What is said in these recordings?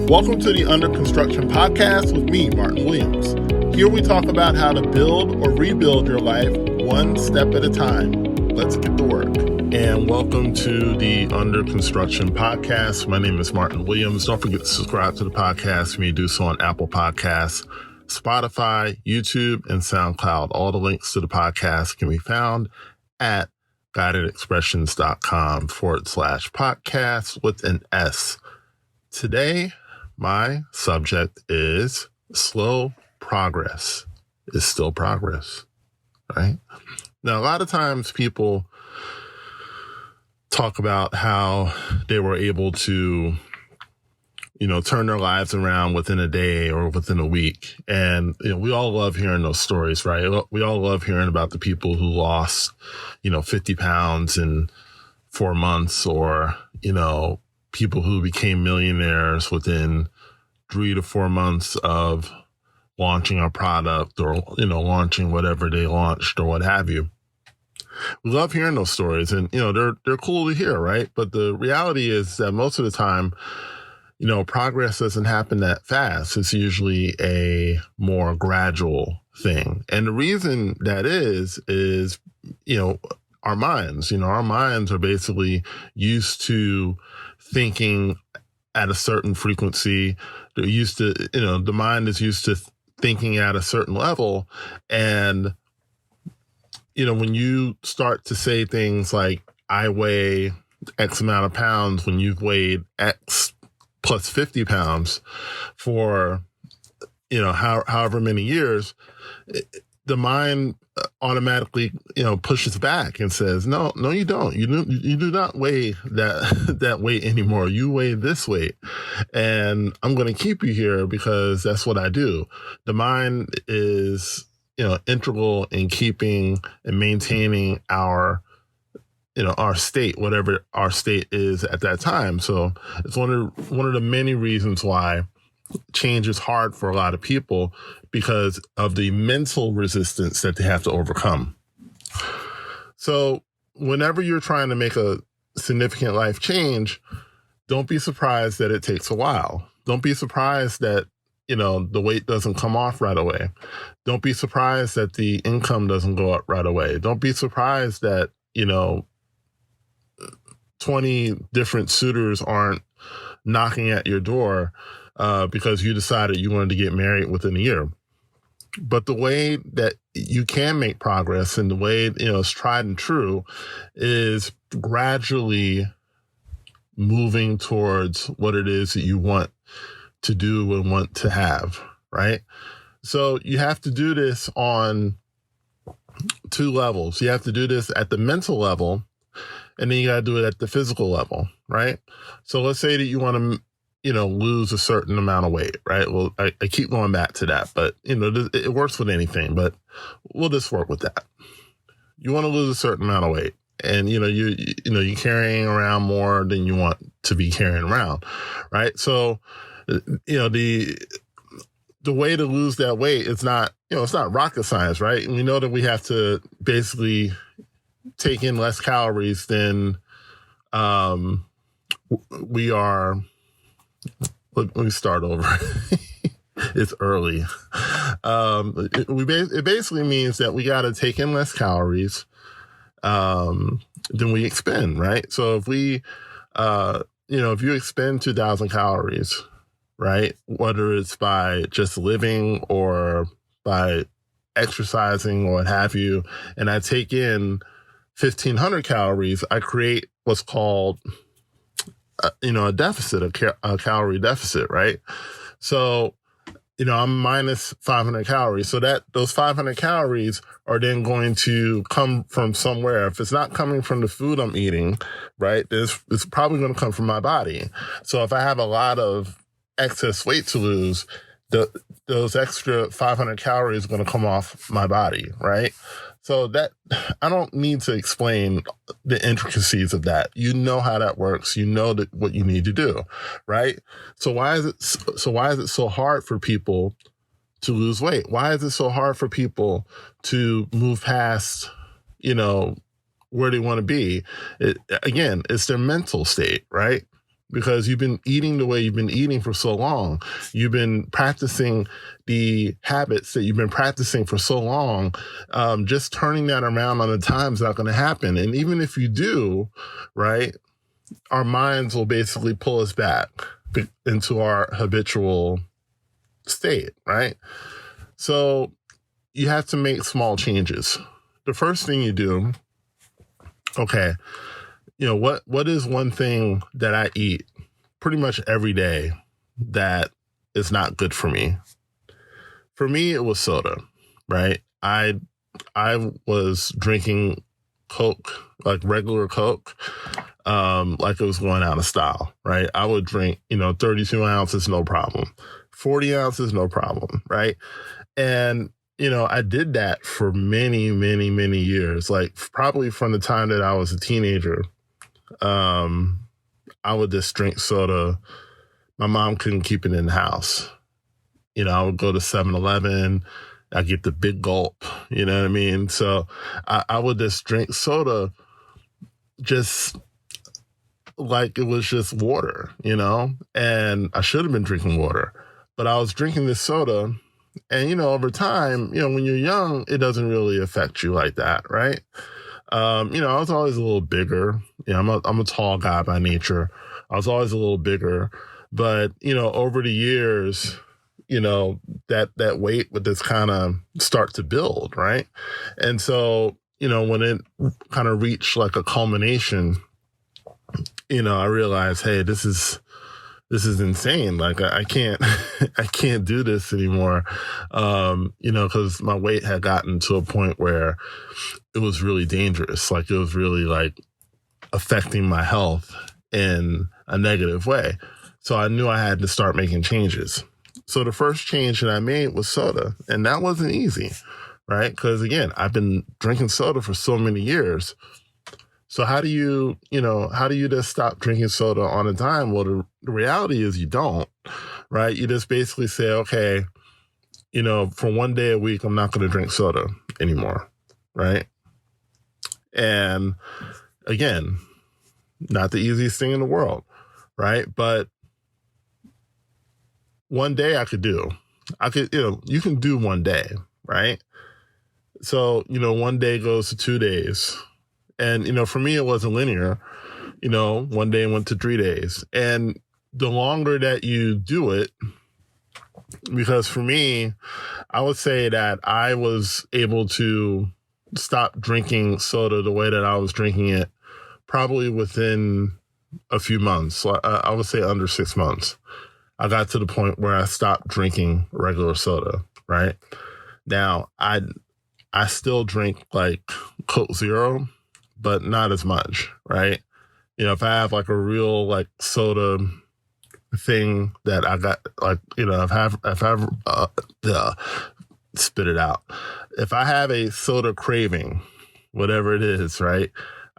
Welcome to the Under Construction Podcast with me, Martin Williams. Here we talk about how to build or rebuild your life one step at a time. Let's get to work. And welcome to the Under Construction Podcast. My name is Martin Williams. Don't forget to subscribe to the podcast. You may do so on Apple Podcasts, Spotify, YouTube, and SoundCloud. All the links to the podcast can be found at guidedexpressions.com/podcast with an S. Today, my subject is slow progress is still progress, right? Now, a lot of times people talk about how they were able to, turn their lives around within a day or within a week. And, we all love hearing those stories, right? We all love hearing about the people who lost, 50 pounds in 4 months or, people who became millionaires within 3 to 4 months of launching a product or, launching whatever they launched or what have you. We love hearing those stories and, they're cool to hear, right? But the reality is that most of the time, progress doesn't happen that fast. It's usually a more gradual thing. And the reason that is, our minds. Our minds are basically used to thinking at a certain frequency. They're used to, the mind is used to thinking at a certain level. And, when you start to say things like, I weigh X amount of pounds when you've weighed X plus 50 pounds for, however many years, the mind automatically, pushes back and says, no, you don't. You do not weigh that weight anymore. You weigh this weight, and I'm going to keep you here because that's what I do. The mind is, integral in keeping and maintaining our state, whatever our state is at that time. So it's one of the many reasons why change is hard for a lot of people, because of the mental resistance that they have to overcome. So whenever you're trying to make a significant life change, don't be surprised that it takes a while. Don't be surprised that, the weight doesn't come off right away. Don't be surprised that the income doesn't go up right away. Don't be surprised that, 20 different suitors aren't knocking at your door because you decided you wanted to get married within a year. But the way that you can make progress and the way, it's tried and true is gradually moving towards what it is that you want to do and want to have, right? So you have to do this on 2 levels. You have to do this at the mental level, and then you got to do it at the physical level, right? So let's say that you want to, lose a certain amount of weight, right? Well, I keep going back to that, but, it works with anything, but we'll just work with that. You want to lose a certain amount of weight, and, you're carrying around more than you want to be carrying around, right? So, the way to lose that weight is not, it's not rocket science, right? And we know that we have to basically take in less calories than we are. Let me start over. It's early. It basically means that we got to take in less calories than we expend, right? So if we, if you expend 2,000 calories, right, whether it's by just living or by exercising or what have you, and I take in 1,500 calories, I create what's called, a deficit, a calorie deficit, right? So, I'm minus 500 calories. So those 500 calories are then going to come from somewhere. If it's not coming from the food I'm eating, right, it's probably going to come from my body. So if I have a lot of excess weight to lose, those extra 500 calories are going to come off my body, right? So that, I don't need to explain the intricacies of that. You know how that works. You know what you need to do, right? So why is it so hard for people to lose weight? Why is it so hard for people to move past, where they want to be? Again, it's their mental state, right? because you've been eating the way you've been eating for so long. You've been practicing the habits that you've been practicing for so long. Just turning that around on a time is not going to happen. And even if you do, right, our minds will basically pull us back into our habitual state, right? So you have to make small changes. The first thing you do, okay, what is one thing that I eat pretty much every day that is not good for me? For me, it was soda, right? I was drinking Coke, like regular Coke, like it was going out of style, right? I would drink, 32 ounces, no problem. 40 ounces, no problem, right? And, I did that for many, many, many years, like probably from the time that I was a teenager. I would just drink soda. My mom couldn't keep it in the house. I would go to 7-Eleven. I get the big gulp, you know what I mean? So I would just drink soda just like it was just water, and I should have been drinking water, but I was drinking this soda. And, over time, when you're young, it doesn't really affect you like that, right? I was always a little bigger. I'm a tall guy by nature. I was always a little bigger. But, over the years, that weight would just kind of start to build, right? And so, when it kind of reached like a culmination, I realized, hey, this is insane. Like I can't, I can't do this anymore. Cause my weight had gotten to a point where it was really dangerous. Like it was really like affecting my health in a negative way. So I knew I had to start making changes. So the first change that I made was soda, and that wasn't easy, right? Cause again, I've been drinking soda for so many years. So how do you just stop drinking soda on a dime? Well, the reality is you don't, right? You just basically say, okay, for one day a week, I'm not going to drink soda anymore, right? And again, not the easiest thing in the world, right? But one day I could, you can do one day, right? So, one day goes to 2 days. And, for me, it wasn't linear. One day went to 3 days. And the longer that you do it, because for me, I would say that I was able to stop drinking soda the way that I was drinking it probably within a few months. I would say under 6 months. I got to the point where I stopped drinking regular soda, right? Now, I still drink like Coke Zero, but not as much, right? If I have like a real like soda thing that I got, like, spit it out. If I have a soda craving, whatever it is, right?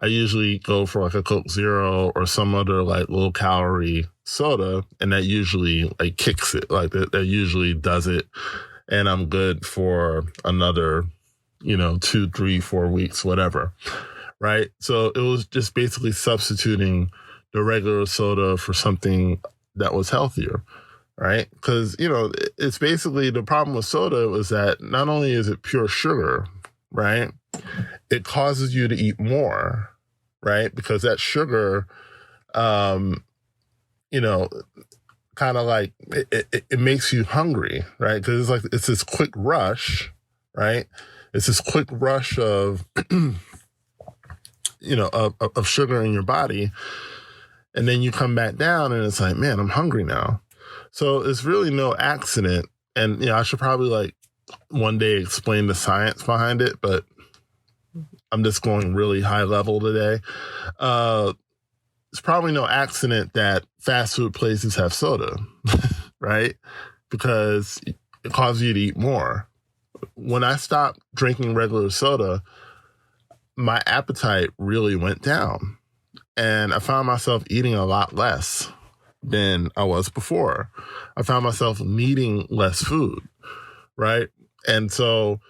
I usually go for like a Coke Zero or some other like low calorie soda, and that usually like kicks it, like that usually does it, and I'm good for another, 2, 3, 4 weeks, whatever. Right. So it was just basically substituting the regular soda for something that was healthier. Right. Because, it's basically the problem with soda was that not only is it pure sugar, right, it causes you to eat more. Right. Because that sugar, kind of like it makes you hungry. Right. Because it's this quick rush. Right. It's this quick rush of of sugar in your body. And then you come back down and it's like, man, I'm hungry now. So it's really no accident. And, I should probably like one day explain the science behind it, but I'm just going really high level today. It's probably no accident that fast food places have soda, right? Because it causes you to eat more. When I stopped drinking regular soda, my appetite really went down, and I found myself eating a lot less than I was before. I found myself needing less food, right? And so,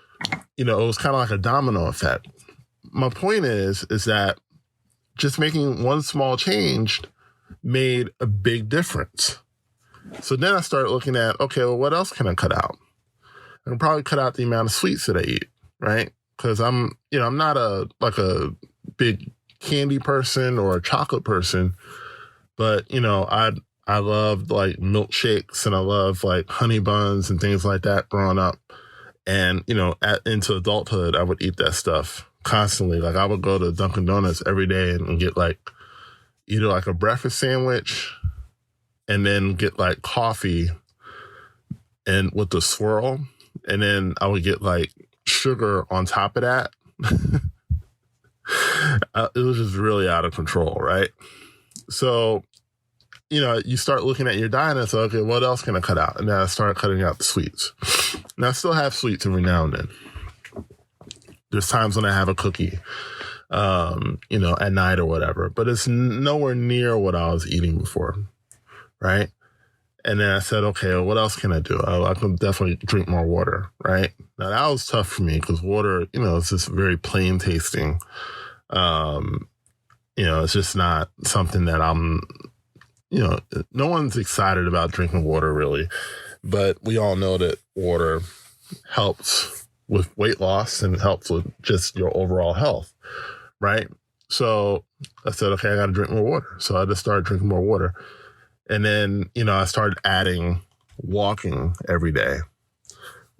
it was kind of like a domino effect. My point is that just making one small change made a big difference. So then I started looking at, okay, well, what else can I cut out? I can probably cut out the amount of sweets that I eat, right? Because I'm not a big candy person or a chocolate person, but I loved like milkshakes and I love like honey buns and things like that growing up. And into adulthood, I would eat that stuff constantly. Like I would go to Dunkin' Donuts every day and get like either like a breakfast sandwich and then get like coffee and with the swirl. And then I would get like sugar on top of that. It was just really out of control, right? So, you start looking at your diet and say, okay, what else can I cut out? And then I started cutting out the sweets. Now I still have sweets every now and then. There's times when I have a cookie, at night or whatever, but it's nowhere near what I was eating before, right? And then I said, okay, well, what else can I do? I can definitely drink more water, right? Now that was tough for me because water, it's just very plain tasting. It's just not something that I'm, no one's excited about drinking water really, but we all know that water helps with weight loss and helps with just your overall health, right? So I said, okay, I got to drink more water. So I just started drinking more water. And then, I started adding walking every day.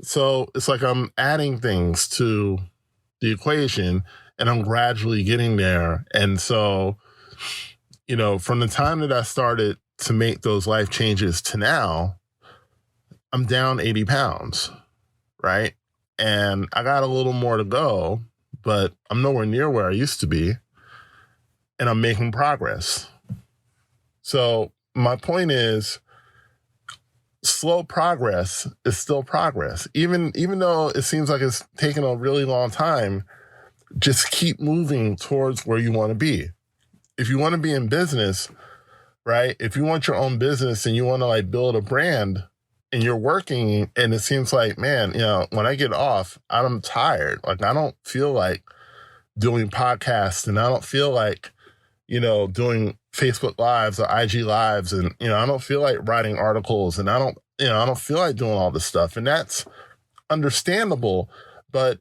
So it's like I'm adding things to the equation and I'm gradually getting there. And so, from the time that I started to make those life changes to now, I'm down 80 pounds, right? And I got a little more to go, but I'm nowhere near where I used to be. And I'm making progress. So my point is, slow progress is still progress. Even though it seems like it's taken a really long time, just keep moving towards where you want to be. If you want to be in business, right? If you want your own business and you want to like build a brand and you're working and it seems like, man, when I get off, I'm tired. Like I don't feel like doing podcasts and I don't feel like, doing Facebook Lives or IG Lives. And, I don't feel like writing articles and I don't feel like doing all this stuff. And that's understandable. But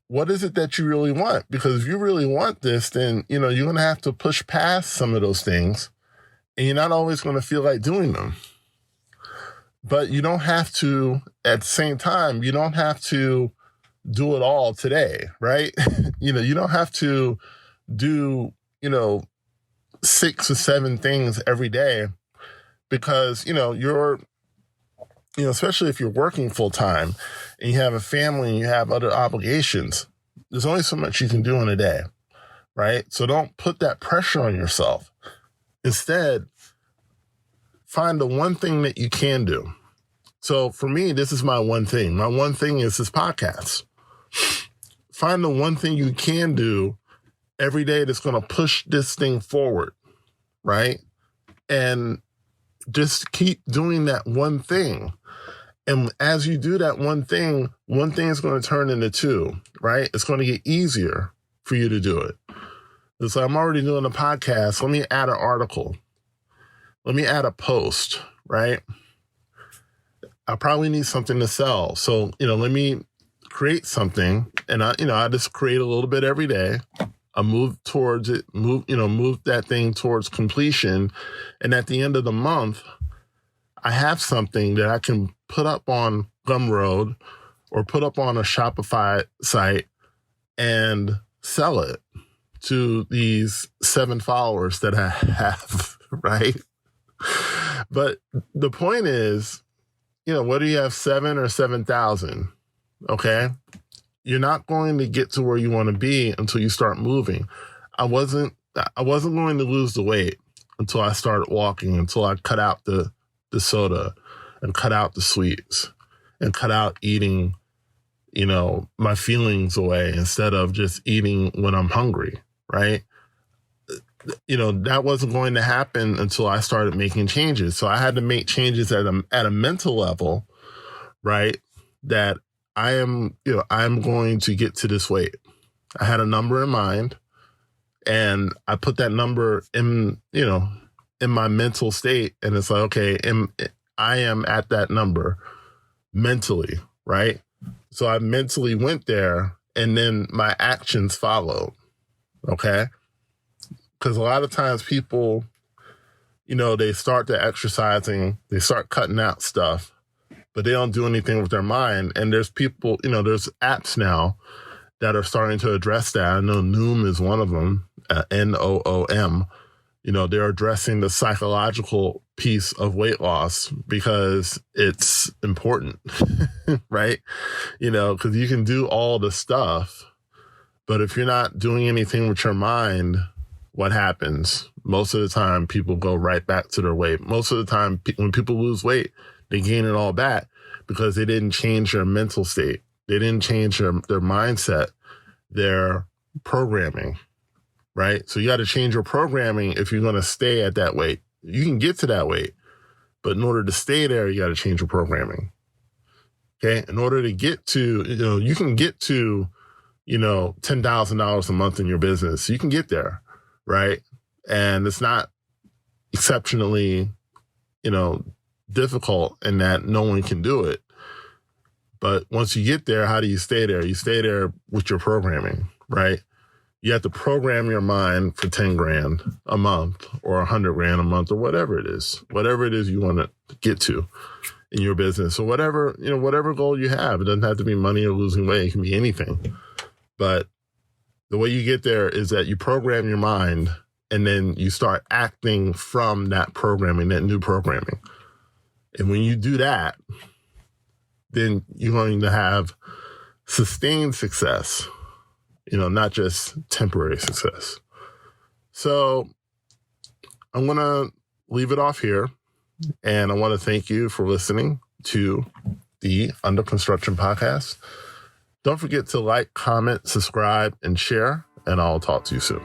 what is it that you really want? Because if you really want this, then, you're going to have to push past some of those things and you're not always going to feel like doing them. But you don't have to, at the same time, you don't have to do it all today, right? You don't have to do, 6 or 7 things every day because, you're, especially if you're working full time and you have a family and you have other obligations, there's only so much you can do in a day, right? So don't put that pressure on yourself. Instead, find the one thing that you can do. So for me, this is my one thing. My one thing is this podcast. Find the one thing you can do every day that's going to push this thing forward, right? And just keep doing that one thing. And as you do that one thing is going to turn into 2, right? It's going to get easier for you to do it. It's like, I'm already doing a podcast. Let me add an article. Let me add a post, right? I probably need something to sell. So, let me create something. And I just create a little bit every day. I move towards it, move that thing towards completion. And at the end of the month, I have something that I can put up on Gumroad or put up on a Shopify site and sell it to these 7 followers that I have, right? But the point is, whether you have 7 or 7,000, okay? You're not going to get to where you want to be until you start moving. I wasn't going to lose the weight until I started walking, until I cut out the soda and cut out the sweets and cut out eating, my feelings away instead of just eating when I'm hungry, right? That wasn't going to happen until I started making changes. So I had to make changes at a mental level, right? That I'm going to get to this weight. I had a number in mind and I put that number in, in my mental state, and it's like, okay, I am at that number mentally, right? So I mentally went there, and then my actions followed, okay? Because a lot of times people, they start the exercising, they start cutting out stuff, but they don't do anything with their mind. And there's people, there's apps now that are starting to address that. I know Noom is one of them, Noom. They're addressing the psychological piece of weight loss because it's important, right? Because you can do all the stuff, but if you're not doing anything with your mind, what happens? Most of the time, people go right back to their weight. Most of the time, when people lose weight, they gain it all back because they didn't change their mental state. They didn't change their mindset, their programming, right? So you got to change your programming if you're going to stay at that weight. You can get to that weight, but in order to stay there, you got to change your programming. Okay? In order to get to, you can get to, $10,000 a month in your business. You can get there, right? And it's not exceptionally, difficult in that no one can do it. But once you get there, how do you stay there? You stay there with your programming, right? You have to program your mind for 10 grand a month or 100 grand a month or whatever it is you want to get to in your business or whatever goal you have. It doesn't have to be money or losing weight. It can be anything. But the way you get there is that you program your mind and then you start acting from that programming, that new programming. And when you do that, then you're going to have sustained success, not just temporary success. So I'm going to leave it off here. And I want to thank you for listening to the Under Construction Podcast. Don't forget to like, comment, subscribe, and share, and I'll talk to you soon.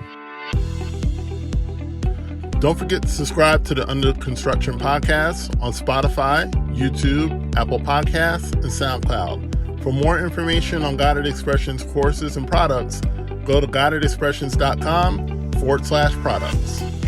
Don't forget to subscribe to the Under Construction Podcast on Spotify, YouTube, Apple Podcasts, and SoundCloud. For more information on Guided Expressions courses and products, go to guidedexpressions.com/products.